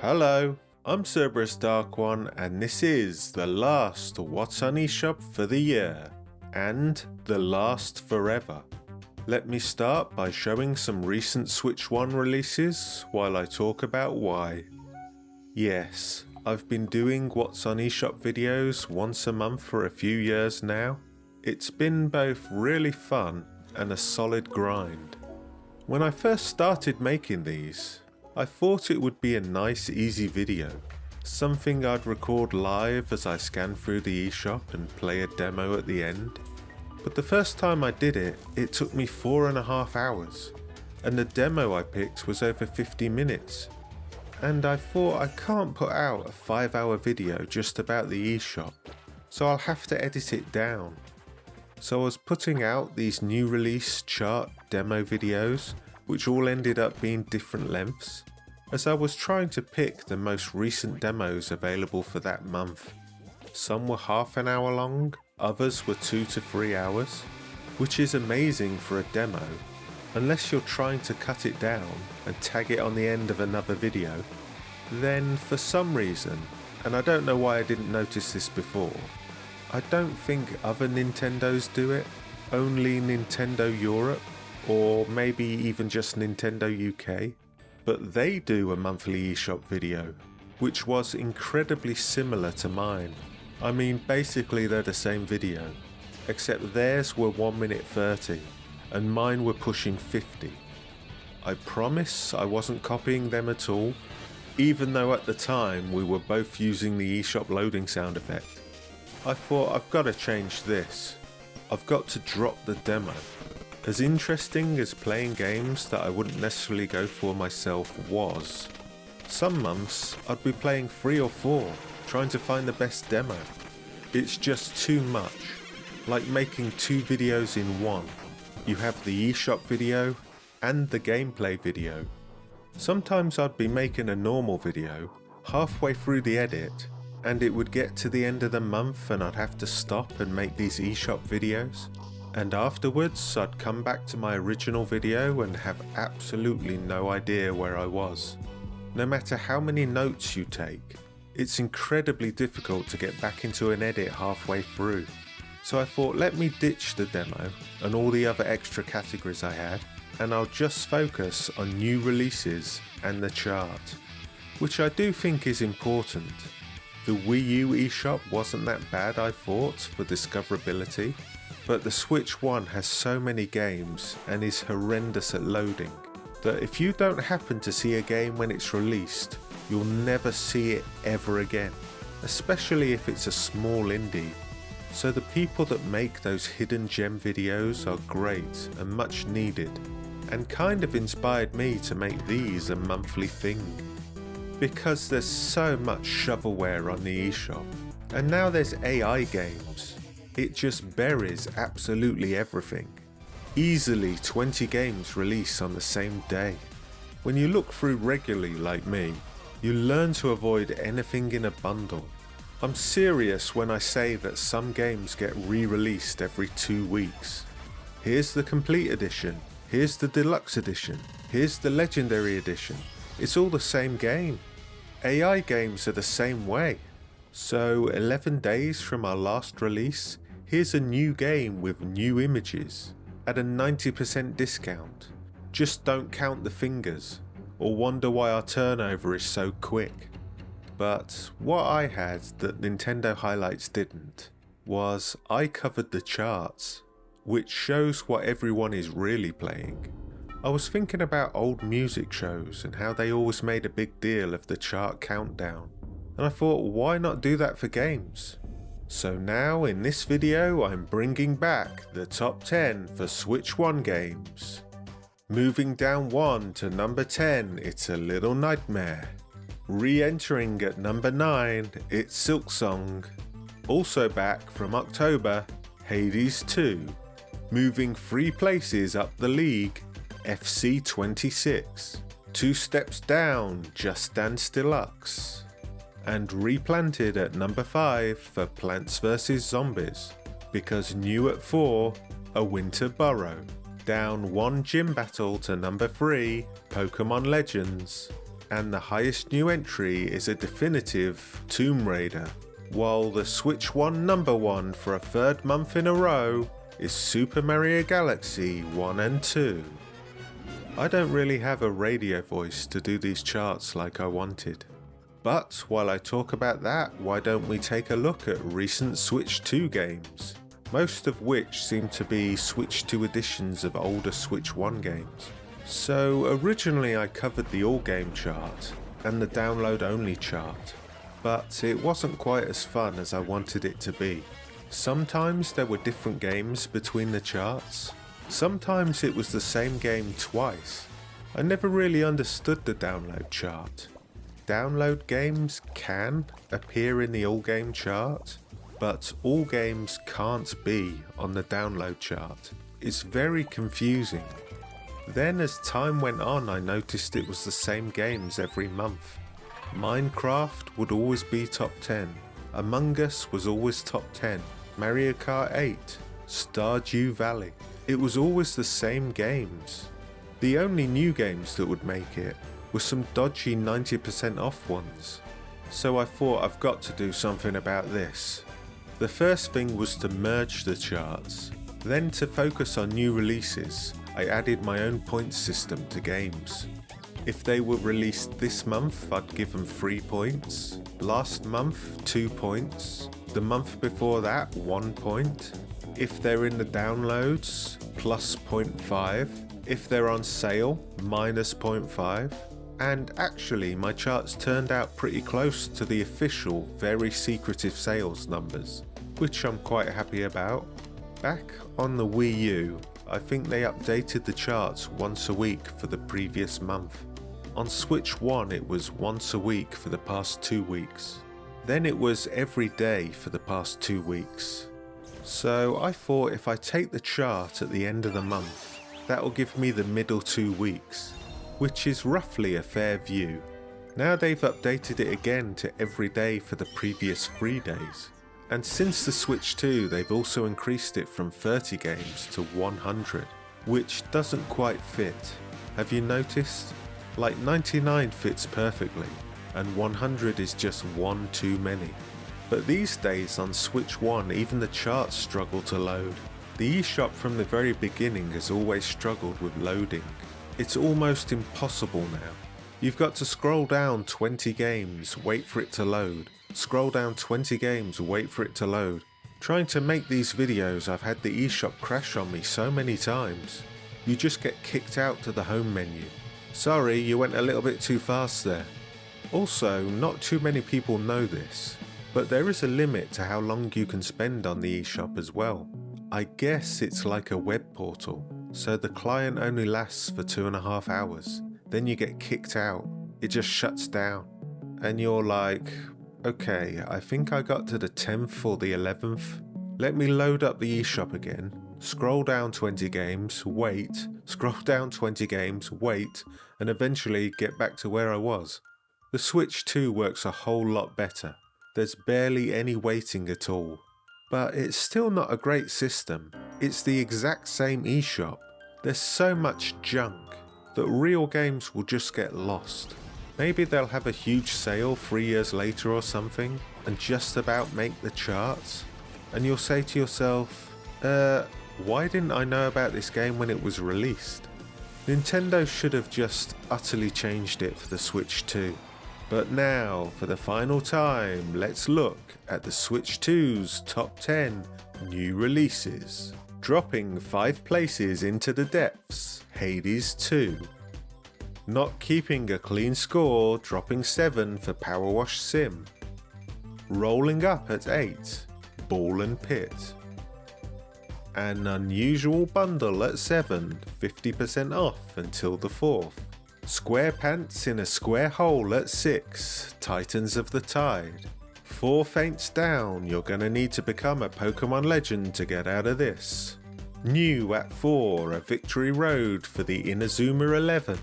Hello, I'm Cerberus Dark One, and this is the last What's on eShop for the year, and the last forever. Let me start by showing some recent Switch 1 releases while I talk about why. Yes, I've been doing What's on eShop videos once a month for a few years now. It's been both really fun and a solid grind. When I first started making these, I thought it would be a nice easy video, something I'd record live as I scan through the eShop and play a demo at the end. But the first time I did it, it took me 4.5 hours, and the demo I picked was over 50 minutes. And I thought I can't put out a 5-hour video just about the eShop, so I'll have to edit it down. So I was putting out these new release chart demo videos, which all ended up being different lengths, as I was trying to pick the most recent demos available for that month. Some were half an hour long, others were 2 to 3 hours, which is amazing for a demo, unless you're trying to cut it down and tag it on the end of another video. Then for some reason, and I don't know why I didn't notice this before, I don't think other Nintendos do it, only Nintendo Europe, or maybe even just Nintendo UK, but they do a monthly eShop video, which was incredibly similar to mine. I mean, basically they're the same video, except theirs were 1 minute 30, and mine were pushing 50. I promise I wasn't copying them at all, even though at the time we were both using the eShop loading sound effect. I thought I've got to change this. I've got to drop the demo. As interesting as playing games that I wouldn't necessarily go for myself was, some months I'd be playing 3 or 4, trying to find the best demo. It's just too much, like making 2 videos in one. You have the eShop video and the gameplay video. Sometimes I'd be making a normal video, halfway through the edit, and it would get to the end of the month and I'd have to stop and make these eShop videos. And afterwards I'd come back to my original video and have absolutely no idea where I was. No matter how many notes you take, it's incredibly difficult to get back into an edit halfway through. So I thought, let me ditch the demo and all the other extra categories I had, and I'll just focus on new releases and the chart, which I do think is important. The Wii U eShop wasn't that bad, I thought, for discoverability, but the Switch 1 has so many games and is horrendous at loading that if you don't happen to see a game when it's released, you'll never see it ever again, especially if it's a small indie. So the people that make those hidden gem videos are great and much needed, and kind of inspired me to make these a monthly thing. Because there's so much shovelware on the eShop, and now there's AI games. It just buries absolutely everything. Easily 20 games release on the same day. When you look through regularly like me, you learn to avoid anything in a bundle. I'm serious when I say that some games get re-released every 2 weeks. Here's the complete edition, here's the deluxe edition, here's the legendary edition. It's all the same game. AI games are the same way. So 11 days from our last release, here's a new game with new images at a 90% discount. Just don't count the fingers or wonder why our turnover is so quick. But what I had that Nintendo Highlights didn't was I covered the charts, which shows what everyone is really playing. I was thinking about old music shows and how they always made a big deal of the chart countdown, and I thought, why not do that for games? So now in this video I'm bringing back the top 10 for Switch 1 games. Moving down 1 to number 10, It's a Little Nightmare. Re-entering at number 9, it's Silksong. Also back from October, Hades 2. Moving 3 places up the league, FC 26. 2 steps down, Just Dance Deluxe. And replanted at number 5 for Plants vs Zombies, because new at 4, A Winter Burrow. Down 1 gym battle to number 3, Pokemon Legends. and the highest new entry is a definitive Tomb Raider, while the Switch 1 #1 for a third month in a row is Super Mario Galaxy 1 and 2. I don't really have a radio voice to do these charts like I wanted. But while I talk about that, why don't we take a look at recent Switch 2 games, most of which seem to be Switch 2 editions of older Switch 1 games. So originally I covered the all game chart and the download only chart, but it wasn't quite as fun as I wanted it to be. Sometimes there were different games between the charts, sometimes it was the same game twice. I never really understood the download chart. Download games can appear in the all game chart, but all games can't be on the download chart. It's very confusing. Then as time went on, I noticed it was the same games every month. Minecraft would always be top 10, Among Us was always top 10, Mario Kart 8, Stardew Valley. It was always the same games. The only new games that would make it were some dodgy 90% off ones. So I thought I've got to do something about this. The first thing was to merge the charts. Then to focus on new releases, I added my own point system to games. If they were released this month, I'd give them 3 points. Last month, 2 points. The month before that, 1 point. If they're in the downloads, plus 0.5. If they're on sale, minus 0.5. And actually, my charts turned out pretty close to the official, very secretive sales numbers, which I'm quite happy about. Back on the Wii U, I think they updated the charts once a week for the previous month. On Switch 1 it was once a week for the past 2 weeks. Then it was every day for the past 2 weeks. So I thought if I take the chart at the end of the month, that will give me the middle 2 weeks, which is roughly a fair view. Now they've updated it again to every day for the previous 3 days. And since the Switch 2, they've also increased it from 30 games to 100, which doesn't quite fit. Have you noticed? Like 99 fits perfectly, and 100 is just one too many. But these days on Switch 1, even the charts struggle to load. The eShop from the very beginning has always struggled with loading. It's almost impossible now. You've got to scroll down 20 games, wait for it to load. Scroll down 20 games, wait for it to load. Trying to make these videos, I've had the eShop crash on me so many times. You just get kicked out to the home menu. Sorry, you went a little bit too fast there. Also, not too many people know this, but there is a limit to how long you can spend on the eShop as well. I guess it's like a web portal, so the client only lasts for 2.5 hours. Then you get kicked out. It just shuts down. And you're like, okay, I think I got to the 10th or the 11th. Let me load up the eShop again. Scroll down 20 games, wait. Scroll down 20 games, wait. And eventually get back to where I was. The Switch 2 works a whole lot better. There's barely any waiting at all. But it's still not a great system. It's the exact same eShop. There's so much junk that real games will just get lost. Maybe they'll have a huge sale 3 years later or something and just about make the charts. And you'll say to yourself, why didn't I know about this game when it was released? Nintendo should have just utterly changed it for the Switch 2. But now, for the final time, let's look at the Switch 2's top 10 new releases. Dropping 5 places into the depths, Hades 2. Not keeping a clean score, dropping 7 for Power Wash Sim. Rolling up at 8, Ball and Pit. An unusual bundle at 7, 50% off until the 4th. Square pants in a square hole at 6, Titans of the Tide. 4 faints down, you're gonna need to become a Pokemon legend to get out of this. New at 4, a victory road for the Inazuma 11.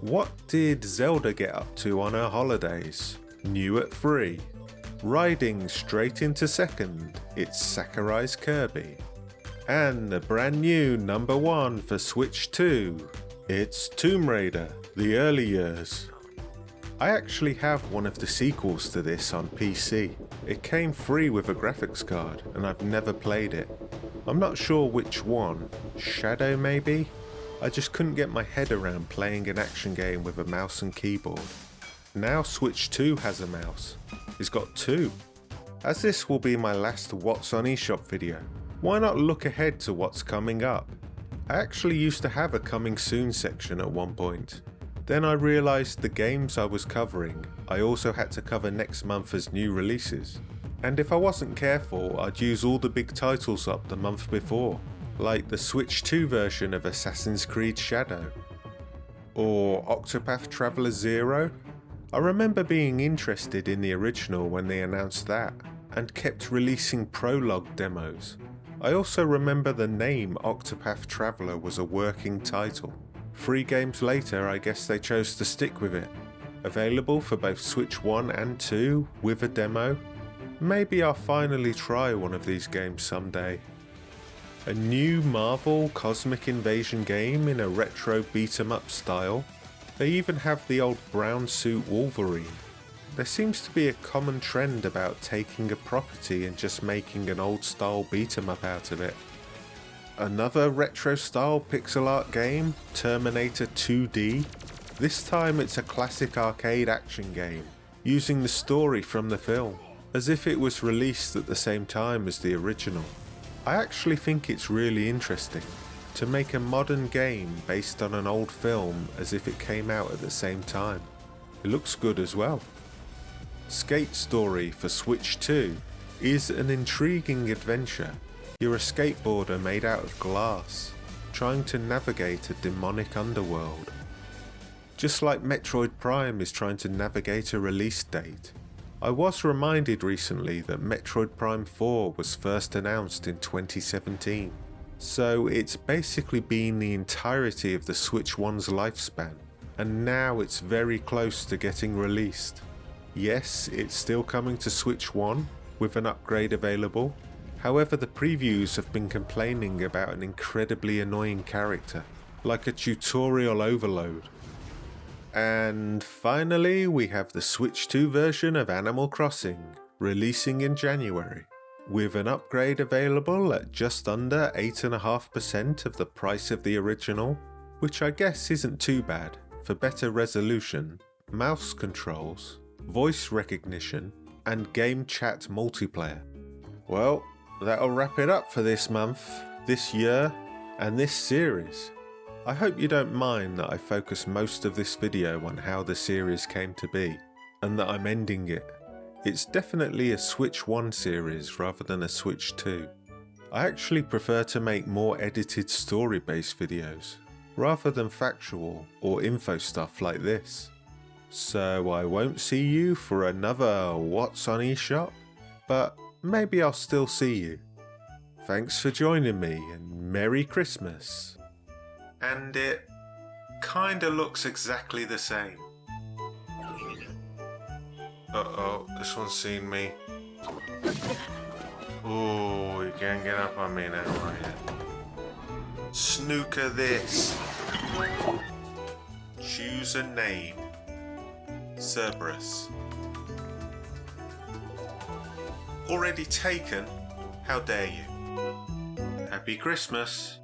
What did Zelda get up to on her holidays? New at 3. Riding straight into 2nd, it's Sakurai's Kirby. And the brand new number 1 for Switch 2, it's Tomb Raider, the early years. I actually have one of the sequels to this on PC. It came free with a graphics card and I've never played it. I'm not sure which one, Shadow maybe? I just couldn't get my head around playing an action game with a mouse and keyboard. Now Switch 2 has a mouse. It's got two. As this will be my last What's on eShop video, why not look ahead to what's coming up? I actually used to have a coming soon section at one point. Then I realised the games I was covering, I also had to cover next month as new releases. And if I wasn't careful, I'd use all the big titles up the month before, like the Switch 2 version of Assassin's Creed Shadow. Or Octopath Traveler 0? I remember being interested in the original when they announced that, and kept releasing prologue demos. I also remember the name Octopath Traveler was a working title. 3 games later, I guess they chose to stick with it. Available for both Switch 1 and 2 with a demo. Maybe I'll finally try one of these games someday. A new Marvel Cosmic Invasion game in a retro beat-em-up style. They even have the old brown suit Wolverine. There seems to be a common trend about taking a property and just making an old style beat-em-up out of it. Another retro style pixel art game, Terminator 2D. This time it's a classic arcade action game, using the story from the film, as if it was released at the same time as the original. I actually think it's really interesting, to make a modern game based on an old film as if it came out at the same time. It looks good as well. Skate Story for Switch 2 is an intriguing adventure. You're a skateboarder made out of glass, trying to navigate a demonic underworld. Just like Metroid Prime is trying to navigate a release date. I was reminded recently that Metroid Prime 4 was first announced in 2017, so it's basically been the entirety of the Switch 1's lifespan, and now it's very close to getting released. Yes, it's still coming to Switch 1 with an upgrade available. However, the previews have been complaining about an incredibly annoying character, like a tutorial overload. And finally, we have the Switch 2 version of Animal Crossing, releasing in January, with an upgrade available at just under 8.5% of the price of the original, which I guess isn't too bad, for better resolution, mouse controls, voice recognition, and game chat multiplayer. Well, that'll wrap it up for this month, this year, and this series. I hope you don't mind that I focus most of this video on how the series came to be, and that I'm ending it. It's definitely a Switch 1 series rather than a Switch 2. I actually prefer to make more edited story-based videos, rather than factual or info stuff like this. So I won't see you for another What's on eShop, but maybe I'll still see you. Thanks for joining me, and Merry Christmas. And it kinda looks exactly the same. Uh-oh, this one's seen me. Oh, you can't get up on me now, are you? Snooker this. Choose a name. Cerberus. Already taken? How dare you? Happy Christmas.